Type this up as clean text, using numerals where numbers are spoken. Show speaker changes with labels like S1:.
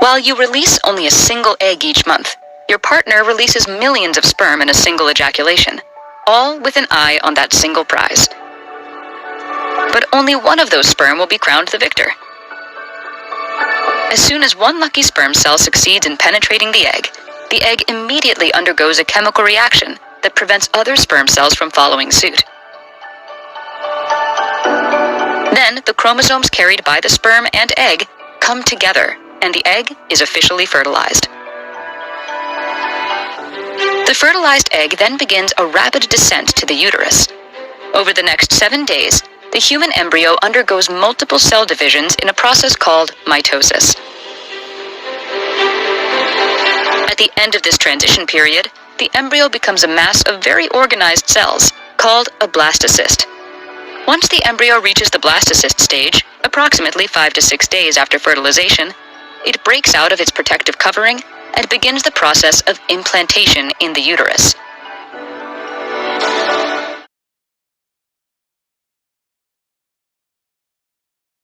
S1: While you release only a single egg each month, your partner releases millions of sperm in a single ejaculation, all with an eye on that single prize. But only one of those sperm will be crowned the victor. As soon as one lucky sperm cell succeeds in penetrating the egg immediately undergoes a chemical reaction that prevents other sperm cells from following suit. Then, the chromosomes carried by the sperm and egg come together, and the egg is officially fertilized. The fertilized egg then begins a rapid descent to the uterus. Over the next 7 days, the human embryo undergoes multiple cell divisions in a process called mitosis. At the end of this transition period, the embryo becomes a mass of very organized cells, called a blastocyst. Once the embryo reaches the blastocyst stage, approximately 5 to 6 days after fertilization, it breaks out of its protective covering and begins the process of implantation in the uterus.